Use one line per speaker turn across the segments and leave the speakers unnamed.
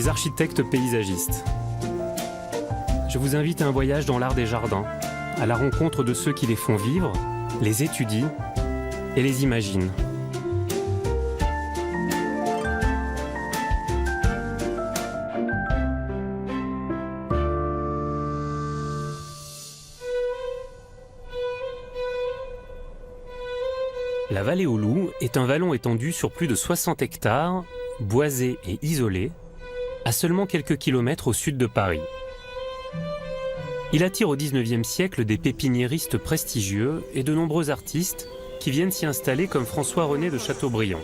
suis architecte paysagiste. Je vous invite à un voyage dans l'art des jardins, à la rencontre de ceux qui les font vivre, les étudient et les imaginent. La vallée aux Loups est un vallon étendu sur plus de 60 hectares, boisé et isolé, à seulement quelques kilomètres au sud de Paris. Il attire au XIXe siècle des pépiniéristes prestigieux et de nombreux artistes qui viennent s'y installer comme François-René de Chateaubriand.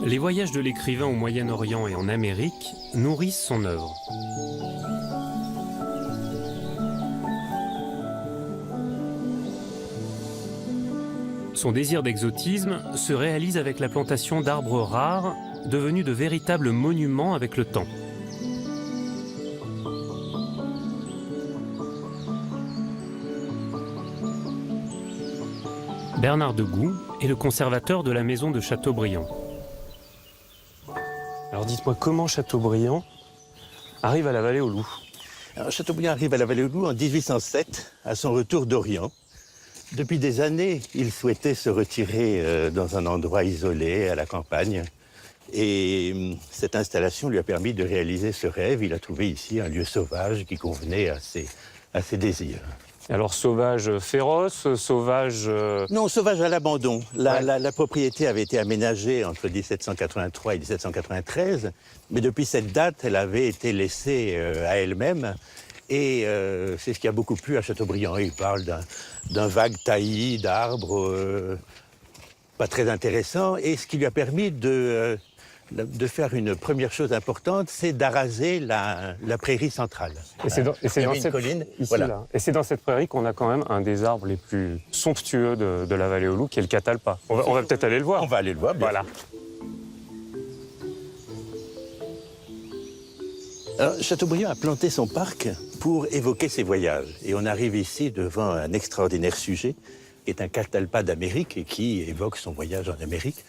Les voyages de l'écrivain au Moyen-Orient et en Amérique nourrissent son œuvre. Son désir d'exotisme se réalise avec la plantation d'arbres rares, devenus de véritables monuments avec le temps. Bernard Degout est le conservateur de la maison de Chateaubriand. Alors dites-moi, comment Chateaubriand arrive à la vallée aux Loups?
Alors, Chateaubriand arrive à la vallée aux Loups en 1807, à son retour d'Orient. Depuis des années, il souhaitait se retirer dans un endroit isolé, à la campagne. Et cette installation lui a permis de réaliser ce rêve. Il a trouvé ici un lieu sauvage qui convenait à ses désirs.
Alors sauvage féroce, sauvage...
Non, sauvage à l'abandon. La propriété avait été aménagée entre 1783 et 1793, mais depuis cette date, elle avait été laissée à elle-même. Et c'est ce qui a beaucoup plu à Chateaubriand. Il parle d'un vague taillis d'arbres pas très intéressant, et ce qui lui a permis de faire une première chose importante, c'est d'araser la prairie centrale.
Et c'est dans
une colline,
ici,
voilà.
là. Et c'est dans cette prairie qu'on a quand même un des arbres les plus somptueux de la vallée aux Loups, qui est le catalpa. On va peut-être aller le voir.
On va aller le voir, bien
Voilà.
sûr. Alors, Chateaubriand a planté son parc pour évoquer ses voyages. Et on arrive ici devant un extraordinaire sujet, qui est un catalpa d'Amérique et qui évoque son voyage en Amérique.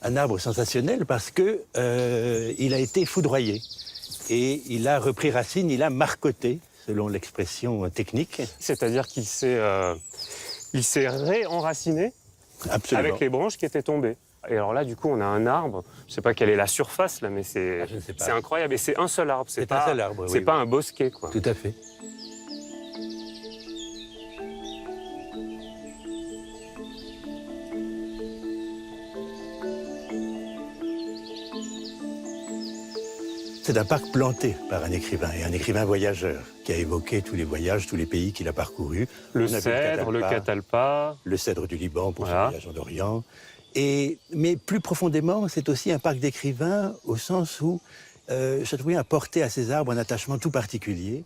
Un arbre sensationnel parce que il a été foudroyé. Et il a repris racine, il a marcoté, selon l'expression technique.
C'est-à-dire qu'il s'est réenraciné
Absolument.
avec les branches qui étaient tombées. Et alors là, du coup, on a un arbre. Je ne sais pas quelle est la surface, là, mais c'est incroyable. Et c'est un seul arbre. C'est pas,
un seul arbre,
c'est
oui,
pas
oui.
un bosquet, quoi.
Tout à fait. C'est un parc planté par un écrivain, et un écrivain voyageur, qui a évoqué tous les voyages, tous les pays qu'il a parcourus.
Le
On a vu
cèdre, le catalpa.
le cèdre du Liban pour
Voilà.
son voyage en Orient. Mais plus profondément, c'est aussi un parc d'écrivains au sens où Chateaubriand a porté à ces arbres un attachement tout particulier.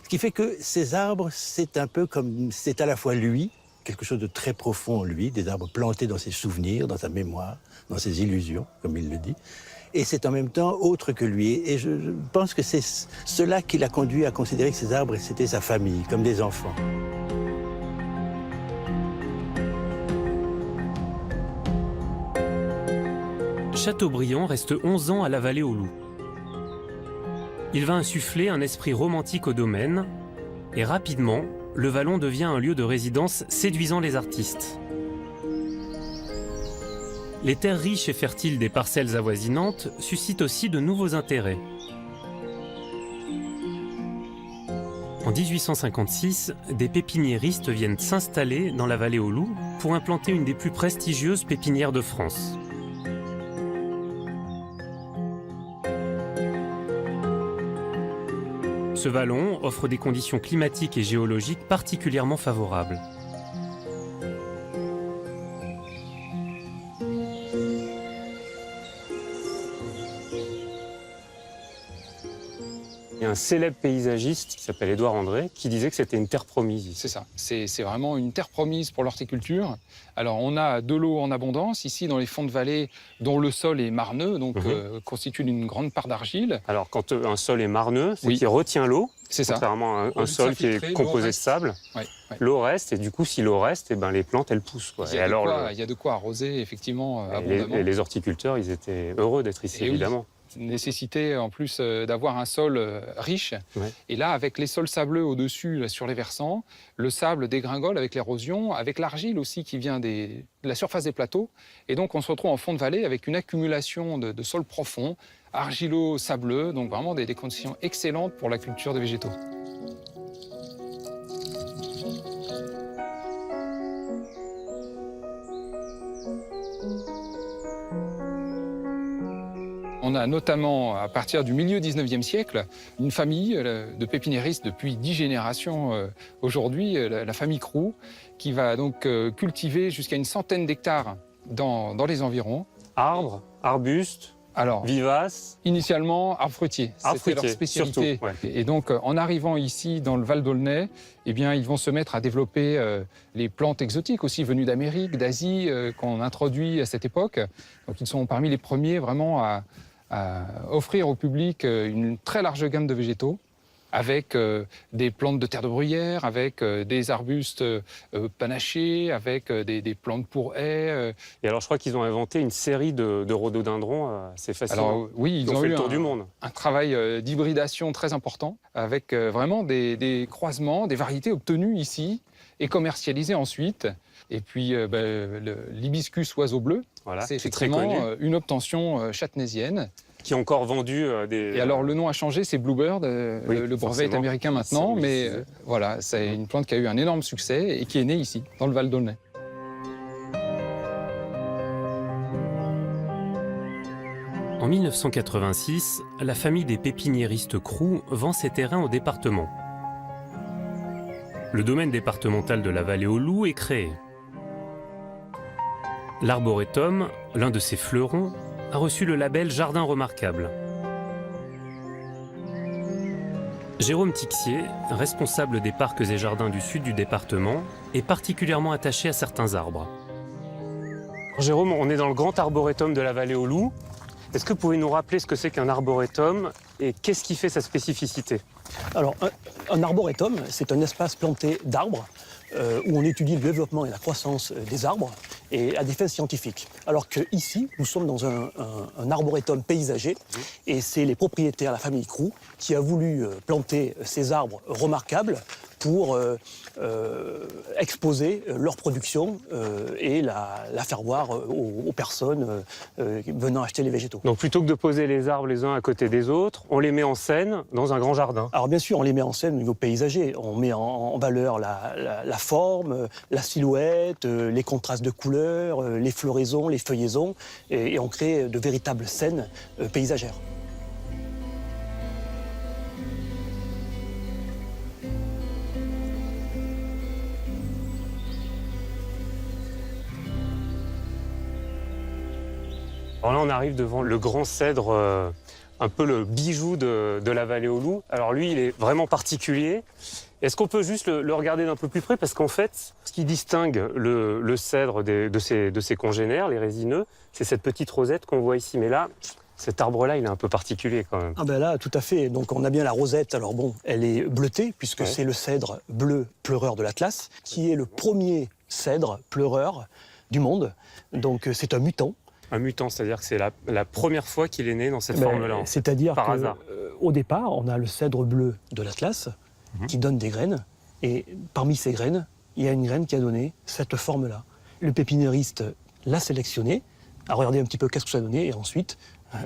Ce qui fait que ces arbres, c'est un peu comme... C'est à la fois lui, quelque chose de très profond en lui, des arbres plantés dans ses souvenirs, dans sa mémoire, dans ses illusions, comme il le dit. Et c'est en même temps autre que lui. Et je pense que c'est cela qui l'a conduit à considérer que ces arbres, c'était sa famille, comme des enfants.
Chateaubriand reste 11 ans à la vallée aux Loups. Il va insuffler un esprit romantique au domaine, et rapidement, le vallon devient un lieu de résidence séduisant les artistes. Les terres riches et fertiles des parcelles avoisinantes suscitent aussi de nouveaux intérêts. En 1856, des pépiniéristes viennent s'installer dans la vallée aux Loups pour implanter une des plus prestigieuses pépinières de France. Ce vallon offre des conditions climatiques et géologiques particulièrement favorables. Il y a un célèbre paysagiste qui s'appelle Édouard André qui disait que c'était une terre promise ici.
C'est ça, c'est vraiment une terre promise pour l'horticulture. Alors on a de l'eau en abondance ici dans les fonds de vallée dont le sol est marneux, donc constitue une grande part d'argile.
Alors quand un sol est marneux, c'est
Oui.
qu'il retient l'eau,
C'est ça.
contrairement à
Au lieu
un
de
sol qui
s'infiltrer,
est
l'eau
composé de
reste.
sable.
Ouais.
L'eau reste et du coup si l'eau reste, eh ben, les plantes elles poussent. Quoi.
Il y a de quoi arroser effectivement abondamment.
Et les horticulteurs, ils étaient heureux d'être ici,
Et oui.
évidemment.
Nécessité en plus d'avoir un sol riche.
Ouais.
Et là, avec les sols sableux au-dessus, là, sur les versants, le sable dégringole avec l'érosion, avec l'argile aussi qui vient de la surface des plateaux. Et donc, on se retrouve en fond de vallée avec une accumulation de sols profonds, argilo-sableux, donc vraiment des conditions excellentes pour la culture des végétaux. On a notamment, à partir du milieu 19e siècle, une famille de pépiniéristes depuis 10 générations aujourd'hui, la famille Crou, qui va donc cultiver jusqu'à une centaine d'hectares dans les environs.
Arbres, arbustes,
Alors,
vivaces.
initialement, arbres fruitiers.
Arbres
C'était leur
fruitiers,
spécialité.
surtout, ouais.
Et donc, en arrivant ici, dans le Val d'Aulnay, eh bien, ils vont se mettre à développer les plantes exotiques aussi venues d'Amérique, d'Asie, qu'on introduit à cette époque. Donc, ils sont parmi les premiers vraiment à offrir au public une très large gamme de végétaux, avec des plantes de terre de bruyère, avec des arbustes panachés, avec des plantes pour haies.
Et alors je crois qu'ils ont inventé une série de rhododendrons assez fascinants.
Alors oui,
Ils
ils
ont
ont
fait
eu
le tour du monde.
un travail d'hybridation très important, avec vraiment des croisements, des variétés obtenues ici et commercialisées ensuite. Et puis l'hibiscus oiseau bleu,
Voilà,
c'est
c'est très
effectivement
connu.
une obtention châtenaisienne.
Qui ont encore vendu des...
Et alors le nom a changé, c'est Bluebird,
Oui,
le brevet est
forcément.
américain maintenant,
C'est
mais
médicisé.
voilà, c'est une plante qui a eu un énorme succès et qui est née ici, dans le Val d'Aulnay.
En 1986, la famille des pépiniéristes Crou vend ses terrains au département. Le domaine départemental de la Vallée aux Loups est créé. L'arboretum, l'un de ses fleurons, a reçu le label Jardin remarquable. Jérôme Tixier, responsable des parcs et jardins du sud du département, est particulièrement attaché à certains arbres. Jérôme, on est dans le grand arboretum de la Vallée aux Loups. Est-ce que vous pouvez nous rappeler ce que c'est qu'un arboretum et qu'est-ce qui fait sa spécificité?
Alors, un arboretum, c'est un espace planté d'arbres où on étudie le développement et la croissance des arbres et à des fins scientifiques. Alors qu'ici, nous sommes dans un arboretum paysager et c'est les propriétaires, la famille Crou, qui a voulu planter ces arbres remarquables pour exposer leur production et la faire voir aux personnes venant acheter les végétaux.
Donc plutôt que de poser les arbres les uns à côté des autres, on les met en scène dans un grand jardin.
Alors bien sûr, on les met en scène au niveau paysager. On met en valeur la forme, la silhouette, les contrastes de couleurs, les floraisons, les feuillaisons, et on crée de véritables scènes paysagères.
Alors là, on arrive devant le grand cèdre, un peu le bijou de la Vallée aux Loups. Alors lui, il est vraiment particulier. Est-ce qu'on peut juste le regarder d'un peu plus près? Parce qu'en fait, ce qui distingue le cèdre de ses congénères, les résineux, c'est cette petite rosette qu'on voit ici. Mais là, cet arbre-là, il est un peu particulier quand même.
Ah ben là, tout à fait. Donc on a bien la rosette. Alors bon, elle est bleutée, puisque
Ouais.
c'est le cèdre bleu pleureur de l'Atlas, qui est le premier cèdre pleureur du monde. Donc c'est un mutant.
Un mutant, c'est-à-dire que c'est la première fois qu'il est né dans cette
Ben,
forme-là.
C'est-à-dire
Par
que,
hasard.
au départ, on a le cèdre bleu de l'Atlas qui donne des graines. Et parmi ces graines, il y a une graine qui a donné cette forme-là. Le pépiniériste l'a sélectionné, a regardé un petit peu qu'est-ce que ça donnait, et ensuite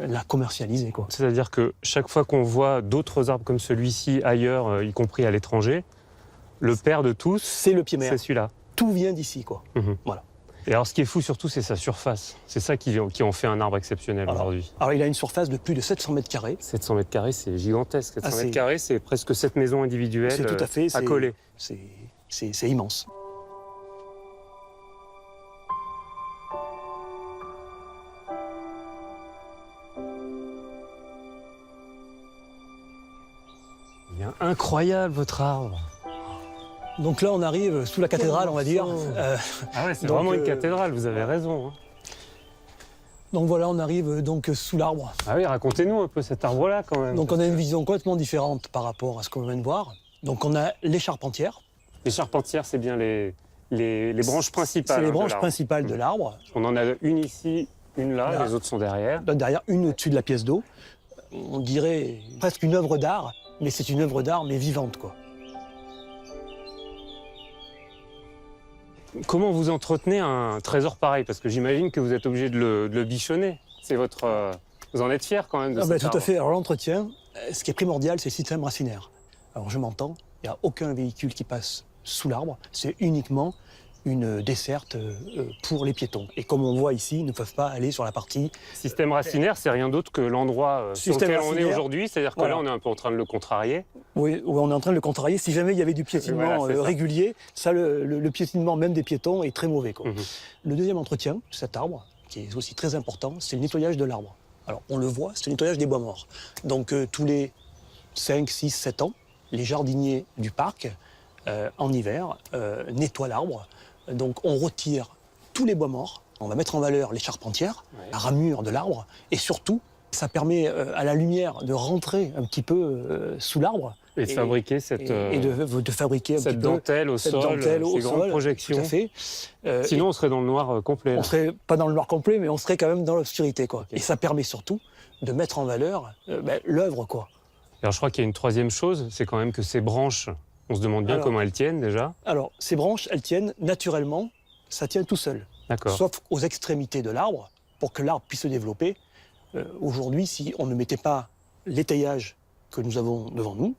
l'a commercialisé, quoi.
C'est-à-dire que chaque fois qu'on voit d'autres arbres comme celui-ci ailleurs, y compris à l'étranger, le père de tous,
C'est le pied mère.
c'est celui-là.
Tout vient d'ici, quoi.
Mhm.
Voilà.
Et alors ce qui est fou surtout, c'est sa surface. C'est ça qui en fait un arbre exceptionnel
Alors,
aujourd'hui.
Alors il a une surface de plus de 700 mètres carrés.
700 mètres carrés, c'est gigantesque. 700
Ah, c'est-
mètres carrés, c'est presque 7 maisons individuelles
C'est tout à fait.
à coller.
C'est immense.
incroyable votre arbre.
Donc là, on arrive sous la cathédrale, on va dire.
Ah ouais, c'est
donc,
vraiment une cathédrale, vous avez raison. Hein.
Donc voilà, on arrive donc sous l'arbre.
Ah oui, racontez-nous un peu cet arbre-là quand même.
Donc on a une vision complètement différente par rapport à ce qu'on vient de voir. Donc on a les charpentières.
Les charpentières, c'est bien les branches principales.
C'est les
de
branches
l'arbre.
principales de l'arbre.
On en a une ici, une là,
Là.
les autres sont derrière.
Derrière, une au-dessus de la pièce d'eau. On dirait presque une œuvre d'art, mais c'est une œuvre d'art, mais vivante, quoi.
Comment vous entretenez un trésor pareil? Parce que j'imagine que vous êtes obligé de le bichonner. C'est votre... Vous en êtes fier quand même de cet
Tout
arbre.
à fait. Alors l'entretien, ce qui est primordial, c'est le système racinaire. Alors je m'entends, il n'y a aucun véhicule qui passe sous l'arbre. C'est uniquement une desserte pour les piétons. Et comme on voit ici, ils ne peuvent pas aller sur la partie...
Système racinaire, c'est rien d'autre que l'endroit sur
Système
lequel on est
racinaire.
aujourd'hui. C'est-à-dire que
Voilà.
là, on est un peu en train de le contrarier.
Oui, on est en train de le contrarier. Si jamais il y avait du piétinement
Voilà, c'est ça.
régulier, ça, le piétinement même des piétons est très mauvais, quoi.
Mhm.
Le deuxième entretien de cet arbre, qui est aussi très important, c'est le nettoyage de l'arbre. Alors, on le voit, c'est le nettoyage des bois morts. Donc, tous les 5, 6, 7 ans, les jardiniers du parc, en hiver, nettoient l'arbre. Donc, on retire tous les bois morts. On va mettre en valeur les charpentières, la ramure de l'arbre, et surtout, ça permet à la lumière de rentrer un petit peu sous l'arbre.
Et de fabriquer cette,
et de fabriquer un
cette
petit peu
dentelle au
cette
sol,
dentelle au
ces grandes
sol,
projections.
Tout à fait.
Sinon, on serait dans le noir complet.
On
là.
serait pas dans le noir complet, mais on serait quand même dans l'obscurité, quoi.
Ok.
Et ça permet surtout de mettre en valeur l'œuvre, quoi.
Alors, je crois qu'il y a une troisième chose, c'est quand même que ces branches, on se demande bien
Alors.
comment elles tiennent déjà.
Alors, ces branches, elles tiennent naturellement, ça tient tout seul.
D'accord.
Sauf aux extrémités de l'arbre, pour que l'arbre puisse se développer. Aujourd'hui, si on ne mettait pas l'étayage que nous avons devant nous,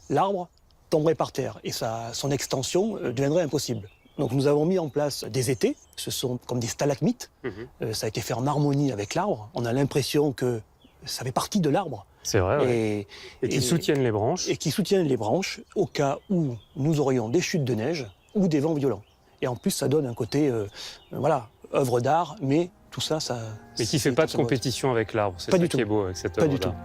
l'arbre tomberait par terre et son extension deviendrait impossible. Donc nous avons mis en place des étais, ce sont comme des stalagmites, ça a été fait en harmonie avec l'arbre, on a l'impression que ça fait partie de l'arbre.
C'est vrai, ouais. Et qui soutiennent les branches.
Et qui soutiennent les branches au cas où nous aurions des chutes de neige ou des vents violents. Et en plus, ça donne un côté, voilà, œuvre d'art, mais tout ça, ça...
Mais qui ne fait pas de compétition avec l'arbre. C'est
Pas
ça
du
qui
tout.
est beau avec cette
Pas
œuvre
du tout.
d'art.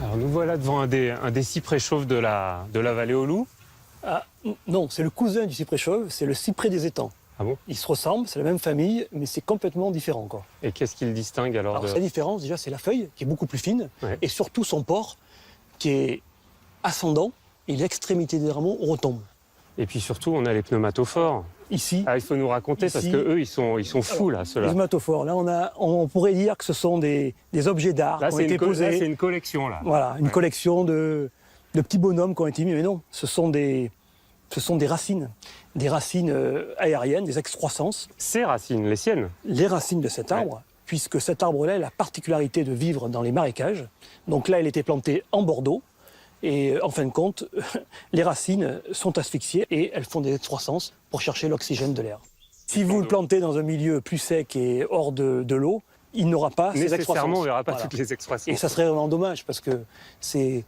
Alors nous voilà devant un des cyprès chauves de la vallée au Loup.
Ah, non, c'est le cousin du cyprès chauve, c'est le cyprès des étangs.
Ah bon?
Ils se ressemblent, c'est la même famille, mais c'est complètement différent, quoi.
Et qu'est-ce qui le distingue alors,
Alors,
de...
la différence, déjà, c'est la feuille, qui est beaucoup plus fine,
Ouais.
et surtout son port, qui est ascendant, et l'extrémité des rameaux retombe.
Et puis surtout, on a les pneumatophores.
Ici,
Ah, il faut nous raconter parce
Ici-
que eux, ils sont fous là,
les
ceux-là.
pneumatophores, là, on pourrait dire que ce sont des objets d'art
Là,
qui ont
c'est
été posés.
une collection là.
Voilà, une collection de petits bonhommes qui ont été mis, mais non, ce sont des racines aériennes, des excroissances,
Ces racines, les siennes.
les racines de cet arbre, puisque cet arbre-là a la particularité de vivre dans les marécages. Donc là, il était planté en Bordeaux, et en fin de compte, les racines sont asphyxiées et elles font des excroissances pour chercher l'oxygène de l'air. Si vous le plantez dans un milieu plus sec et hors de l'eau, il n'aura pas ces excroissances.
Nécessairement, on ne verra pas
Voilà.
toutes les excroissances.
Et ça serait vraiment dommage parce que c'est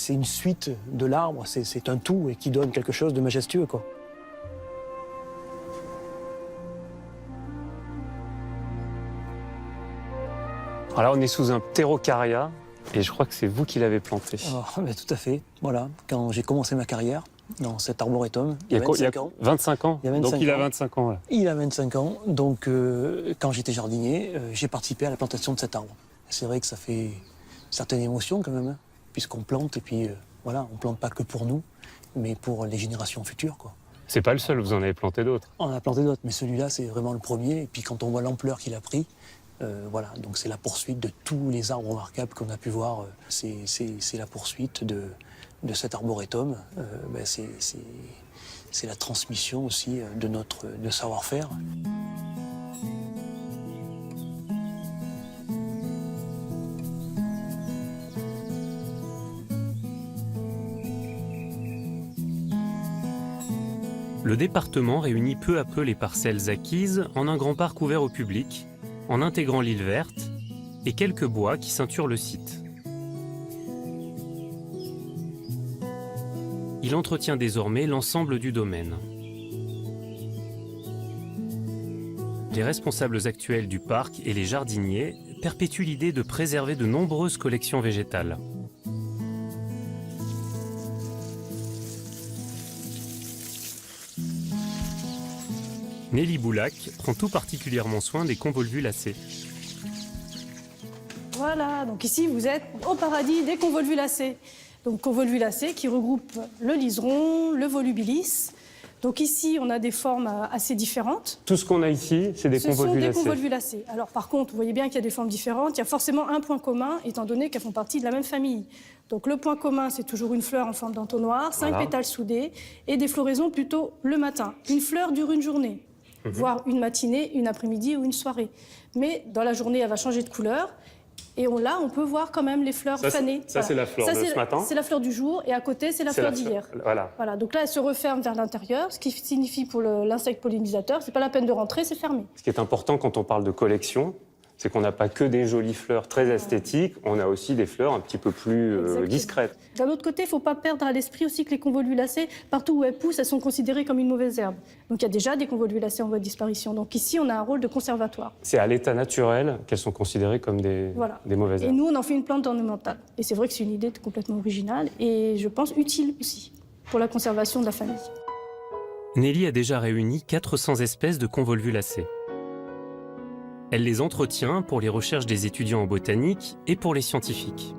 une suite de l'arbre, c'est un tout et qui donne quelque chose de majestueux, quoi.
Alors là, on est sous un pterocaria et je crois que c'est vous qui l'avez planté.
Alors, mais tout à fait. Voilà, quand j'ai commencé ma carrière dans cet arboretum, il y a 25 ans.
25 ans.
Il y a 25
Donc il a
ans.
25 ans. Ouais.
Il a 25 ans, donc quand j'étais jardinier, j'ai participé à la plantation de cet arbre. C'est vrai que ça fait une certaine émotion quand même, hein, puisqu'on plante et puis voilà, on plante pas que pour nous, mais pour les générations futures, quoi.
C'est pas le seul, vous en avez planté d'autres.
On en a planté d'autres, mais celui-là, c'est vraiment le premier. Et puis quand on voit l'ampleur qu'il a pris, voilà, donc c'est la poursuite de tous les arbres remarquables qu'on a pu voir. C'est la poursuite de cet arboretum. C'est la transmission aussi de notre savoir-faire.
Le département réunit peu à peu les parcelles acquises en un grand parc ouvert au public, en intégrant l'île verte et quelques bois qui ceinturent le site. il entretient désormais l'ensemble du domaine. Les responsables actuels du parc et les jardiniers perpétuent l'idée de préserver de nombreuses collections végétales. Nelly Boulac prend tout particulièrement soin des convolvulacées.
Voilà, donc ici vous êtes au paradis des convolvulacées. Donc convolvulacées qui regroupent le liseron, le volubilis. Donc ici on a des formes assez différentes.
Tout ce qu'on a ici, c'est des convolvulacées.
Ce sont des convolvulacées. Alors par contre, vous voyez bien qu'il y a des formes différentes. Il y a forcément un point commun, étant donné qu'elles font partie de la même famille. Donc le point commun, c'est toujours une fleur en forme d'entonnoir, 5 pétales soudés et des floraisons plutôt le matin. Une fleur dure une journée, voire une matinée, une après-midi ou une soirée. Mais dans la journée, elle va changer de couleur. Et là, on peut voir quand même les fleurs fanées.
Ça, c'est la fleur de ce matin.
C'est la fleur du jour, et à côté, c'est la fleur d'hier. Voilà. Donc là, elle se referme vers l'intérieur, ce qui signifie pour l'insecte pollinisateur, c'est pas la peine de rentrer, c'est fermé.
Ce qui est important quand on parle de collection, c'est qu'on n'a pas que des jolies fleurs très esthétiques, on a aussi des fleurs un petit peu plus discrètes.
D'un autre côté, il ne faut pas perdre à l'esprit aussi que les convolvulacées, partout où elles poussent, elles sont considérées comme une mauvaise herbe. Donc il y a déjà des convolvulacées en voie de disparition. Donc ici, on a un rôle de conservatoire.
C'est à l'état naturel qu'elles sont considérées comme des mauvaises herbes.
Et nous, on en fait une plante ornementale. Et c'est vrai que c'est une idée complètement originale et je pense utile aussi pour la conservation de la famille.
Nelly a déjà réuni 400 espèces de convolvulacées. Elle les entretient pour les recherches des étudiants en botanique et pour les scientifiques.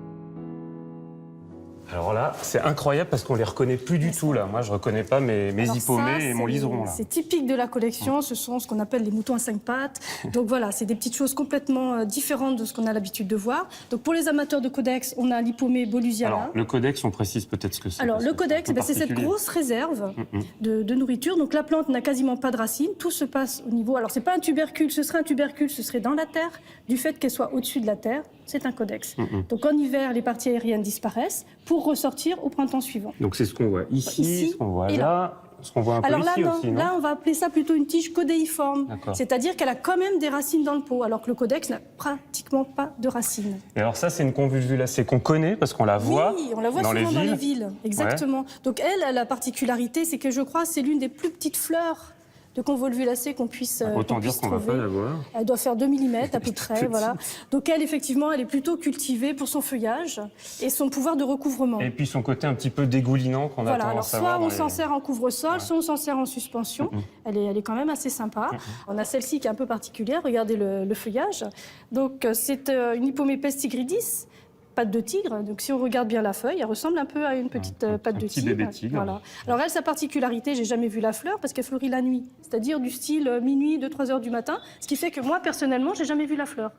Alors là, c'est incroyable parce qu'on les reconnaît plus du tout là. Moi, je reconnais pas mes hippomées et mon liseron là.
C'est typique de la collection. Ce sont ce qu'on appelle les moutons à 5 pattes. Donc voilà, c'est des petites choses complètement différentes de ce qu'on a l'habitude de voir. Donc pour les amateurs de codex, on a l'hippomée bolusiana.
Alors le codex, on précise peut-être ce que c'est.
Alors le codex, c'est cette grosse réserve de nourriture. Donc la plante n'a quasiment pas de racines. Tout se passe au niveau. Alors c'est pas un tubercule. Ce serait un tubercule, ce serait dans la terre. Du fait qu'elle soit au-dessus de la terre, c'est un codex. Donc en hiver, les parties aériennes disparaissent pour ressortir au printemps suivant.
Donc c'est ce qu'on voit ici, ce qu'on voit là, ce qu'on voit un peu
alors
ici aussi, non ?
Là, on va appeler ça plutôt une tige codéiforme. C'est-à-dire qu'elle a quand même des racines dans le pot, alors que le codex n'a pratiquement pas de racines.
Et alors ça, c'est une convolvulacée qu'on connaît parce qu'on la voit,
on la voit
dans
souvent
les
dans les villes. Exactement. Ouais. Donc elle a la particularité, c'est que je crois c'est l'une des plus petites fleurs de convolvulacée qu'on puisse
autant dire qu'on ne va pas la voir.
Elle doit faire 2 mm à peu près, voilà. Donc elle, effectivement, elle est plutôt cultivée pour son feuillage et son pouvoir de recouvrement.
Et puis son côté un petit peu dégoulinant qu'on a tendance à voir.
Soit on s'en sert en couvre-sol, soit on s'en sert en suspension. Elle est quand même assez sympa. On a celle-ci qui est un peu particulière, regardez le feuillage. Donc c'est une Hippomée pestigridis, patte de tigre. Donc si on regarde bien la feuille, elle ressemble un peu à une petite patte de tigre.
Bébé tigre.
Voilà. Alors elle, sa particularité, j'ai jamais vu la fleur parce qu'elle fleurit la nuit, c'est-à-dire du style minuit, 2-3 heures du matin, ce qui fait que moi personnellement, j'ai jamais vu la fleur.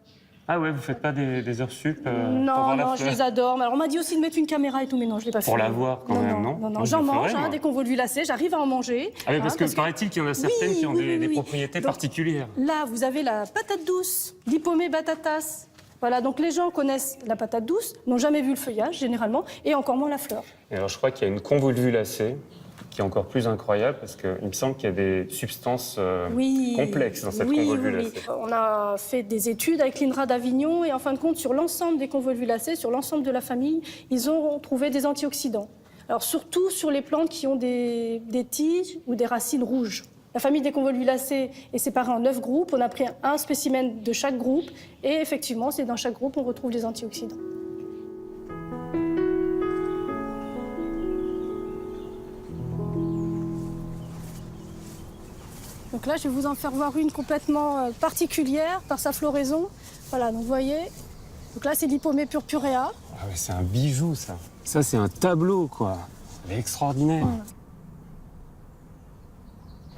Ah ouais, vous faites pas des heures sup
Non, je les adore. Alors on m'a dit aussi de mettre une caméra et tout, mais non, je l'ai pas fait.
Pour la voir quand même, non
Non, j'en mange, des convolvulacées, j'arrive à en manger.
Ah oui, parce que paraît-il qu'il y en a certaines qui ont des propriétés particulières.
Là, vous avez la patate douce, l'Hippomée batatas. Voilà, donc les gens connaissent la patate douce, n'ont jamais vu le feuillage, généralement, et encore moins la fleur.
Et alors, je crois qu'il y a une convolvulacée qui est encore plus incroyable, parce qu'il me semble qu'il y a des substances complexes dans cette convolvulacée.
Oui. On a fait des études avec l'INRA d'Avignon, et en fin de compte, sur l'ensemble des convolvulacées, sur l'ensemble de la famille, ils ont trouvé des antioxydants. Alors surtout sur les plantes qui ont des tiges ou des racines rouges. La famille des convolvulacées est séparée en 9 groupes. On a pris un spécimen de chaque groupe. Et effectivement, c'est dans chaque groupe on retrouve des antioxydants. Donc là, je vais vous en faire voir une complètement particulière par sa floraison. Voilà, donc vous voyez. Donc là, c'est l'Hippomée purpurea.
Ah ouais, c'est un bijou, ça. Ça, c'est un tableau, quoi. Elle est extraordinaire. Voilà.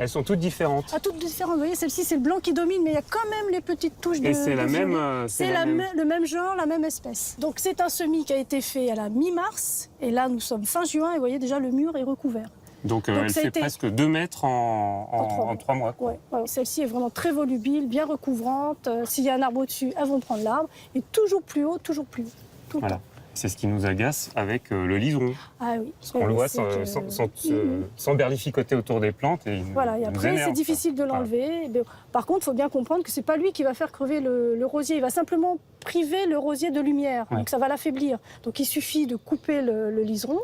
Elles sont toutes différentes.
Ah, toutes différentes. Vous voyez, celle-ci, c'est le blanc qui domine, mais il y a quand même les petites touches de...
Et c'est la même...
le même genre, la même espèce. Donc c'est un semis qui a été fait à la mi-mars. Et là, nous sommes fin juin, et vous voyez déjà, le mur est recouvert.
Donc elle fait presque 2 mètres en 3 mois.
Ouais. Celle-ci est vraiment très volubile, bien recouvrante. S'il y a un arbre au-dessus, elles vont prendre l'arbre. Et toujours plus haut, tout le temps.
C'est ce qui nous agace avec le liseron.
Ah oui.
On le voit sans berlificoter autour des plantes. Et
voilà, et après, c'est difficile de l'enlever. Voilà. Par contre, il faut bien comprendre que ce n'est pas lui qui va faire crever le rosier. Il va simplement priver le rosier de lumière. Donc ça va l'affaiblir. Donc il suffit de couper le liseron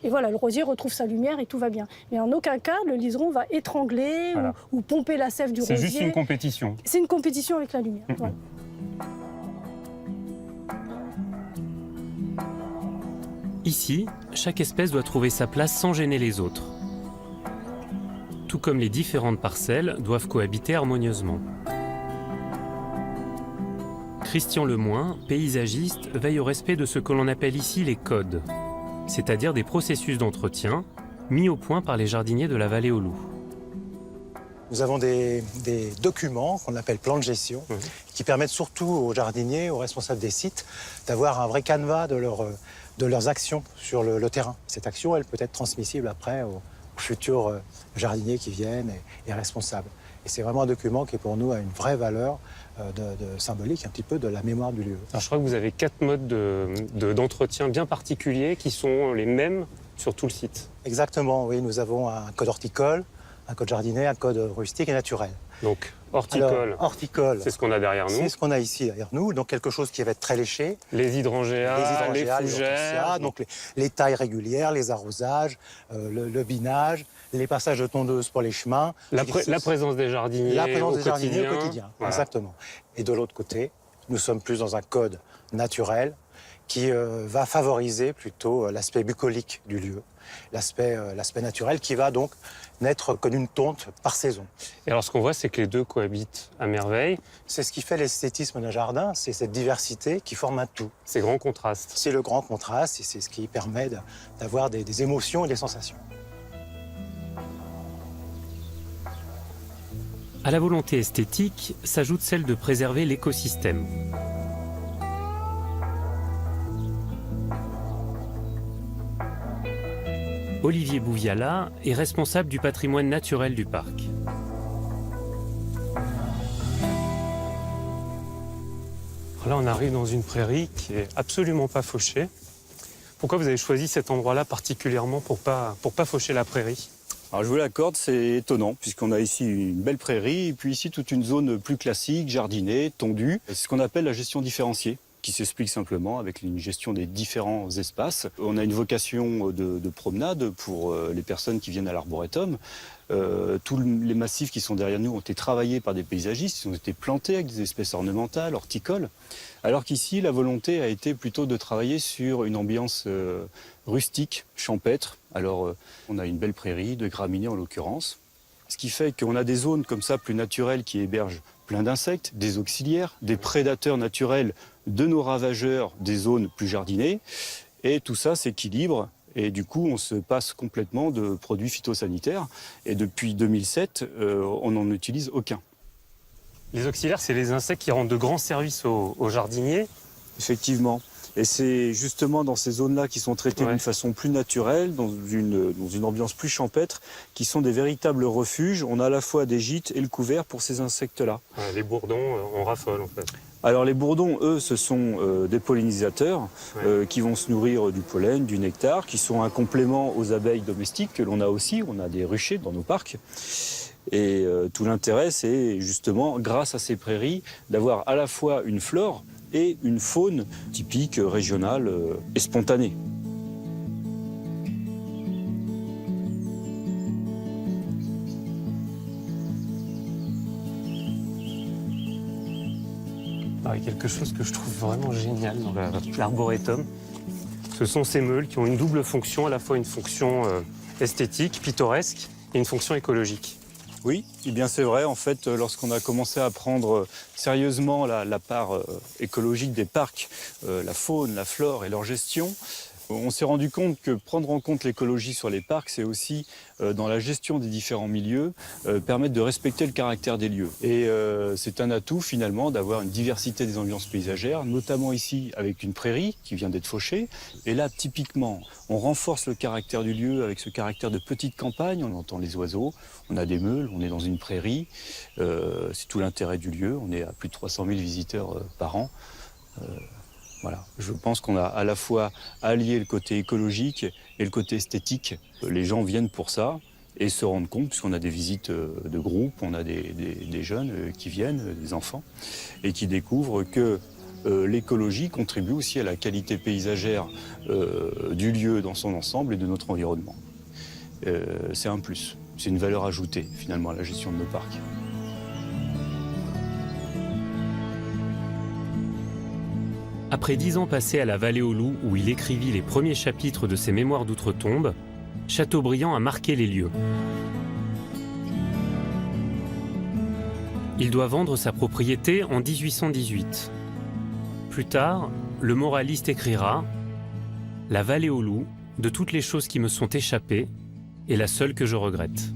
Et voilà, le rosier retrouve sa lumière et tout va bien. Mais en aucun cas, le liseron va étrangler
Voilà.
ou pomper la sève du rosier.
C'est juste une compétition.
C'est une compétition avec la lumière. Voilà.
Ici, chaque espèce doit trouver sa place sans gêner les autres. Tout comme les différentes parcelles doivent cohabiter harmonieusement. Christian Lemoin, paysagiste, veille au respect de ce que l'on appelle ici les codes, c'est-à-dire des processus d'entretien mis au point par les jardiniers de la Vallée aux Loups.
Nous avons des documents qu'on appelle plans de gestion qui permettent surtout aux jardiniers, aux responsables des sites, d'avoir un vrai canevas de leurs actions sur le terrain. Cette action, elle peut être transmissible après aux futurs jardiniers qui viennent et responsables. Et c'est vraiment un document qui, pour nous, a une vraie valeur symbolique, un petit peu de la mémoire du lieu.
Alors, je crois que vous avez 4 modes d'entretien bien particuliers qui sont les mêmes sur tout le site.
Exactement, oui. Nous avons un code horticole, un code jardinier, un code rustique et naturel.
Donc, horticole,
Alors, horticole,
c'est ce qu'on a derrière nous.
c'est ce qu'on a ici derrière nous, donc quelque chose qui va être très léché.
Les hydrangeas, les fougères.
hortensias, donc les tailles régulières, les arrosages, le binage, les passages de tondeuse pour les chemins.
La présence des jardiniers au quotidien. Voilà.
Exactement. Et de l'autre côté, nous sommes plus dans un code naturel qui va favoriser plutôt l'aspect bucolique du lieu, l'aspect naturel qui va donc n'être que d'une tonte par saison.
Et alors, ce qu'on voit, c'est que les deux cohabitent à merveille.
C'est ce qui fait l'esthétisme d'un jardin, c'est cette diversité qui forme un tout.
Ces grands contrastes.
C'est le grand contraste et c'est ce qui permet d'avoir des émotions et des sensations.
À la volonté esthétique s'ajoute celle de préserver l'écosystème. Olivier Bouviala est responsable du patrimoine naturel du parc. Alors là, on arrive dans une prairie qui est absolument pas fauchée. Pourquoi vous avez choisi cet endroit-là particulièrement pour pas faucher la prairie ?
Alors je vous l'accorde, c'est étonnant, puisqu'on a ici une belle prairie, et puis ici toute une zone plus classique, jardinée, tondue. C'est ce qu'on appelle la gestion différenciée, qui s'explique simplement avec une gestion des différents espaces. On a une vocation de promenade pour les personnes qui viennent à l'arboretum. Tous les massifs qui sont derrière nous ont été travaillés par des paysagistes, ils ont été plantés avec des espèces ornementales, horticoles, alors qu'ici, la volonté a été plutôt de travailler sur une ambiance rustique, champêtre. Alors, on a une belle prairie, de graminées en l'occurrence, ce qui fait qu'on a des zones comme ça plus naturelles qui hébergent plein d'insectes, des auxiliaires, des prédateurs naturels de nos ravageurs, des zones plus jardinées, et tout ça s'équilibre. Et du coup, on se passe complètement de produits phytosanitaires. Et depuis 2007, on n'en utilise aucun.
Les auxiliaires, c'est les insectes qui rendent de grands services aux jardiniers.
Effectivement. Et c'est justement dans ces zones-là qui sont traitées d'une façon plus naturelle, dans une ambiance plus champêtre, qui sont des véritables refuges. On a à la fois des gîtes et le couvert pour ces insectes-là.
Ouais, les bourdons, on raffole en fait.
Alors les bourdons, eux, ce sont des pollinisateurs qui vont se nourrir du pollen, du nectar, qui sont un complément aux abeilles domestiques que l'on a aussi. On a des ruchers dans nos parcs. Et tout l'intérêt, c'est justement, grâce à ces prairies, d'avoir à la fois une flore et une faune typique, régionale et spontanée.
Il y a quelque chose que je trouve vraiment génial dans l'arboretum. Ce sont ces meules qui ont une double fonction, à la fois une fonction esthétique, pittoresque, et une fonction écologique.
Oui, eh bien c'est vrai. En fait, lorsqu'on a commencé à prendre sérieusement la part écologique des parcs, la faune, la flore et leur gestion, on s'est rendu compte que prendre en compte l'écologie sur les parcs, c'est aussi, dans la gestion des différents milieux, permettre de respecter le caractère des lieux. Et c'est un atout, finalement, d'avoir une diversité des ambiances paysagères, notamment ici avec une prairie qui vient d'être fauchée. Et là, typiquement, on renforce le caractère du lieu avec ce caractère de petite campagne. On entend les oiseaux, on a des meules, on est dans une prairie. C'est tout l'intérêt du lieu. On est à plus de 300 000 visiteurs par an. Voilà. Je pense qu'on a à la fois allié le côté écologique et le côté esthétique. Les gens viennent pour ça et se rendent compte, puisqu'on a des visites de groupe, on a des jeunes qui viennent, des enfants, et qui découvrent que l'écologie contribue aussi à la qualité paysagère du lieu dans son ensemble et de notre environnement. C'est un plus, c'est une valeur ajoutée finalement à la gestion de nos parcs.
Après 10 ans passés à la Vallée aux Loups, où il écrivit les premiers chapitres de ses mémoires d'outre-tombe, Chateaubriand a marqué les lieux. Il doit vendre sa propriété en 1818. Plus tard, le moraliste écrira « La Vallée aux Loups, de toutes les choses qui me sont échappées, est la seule que je regrette ».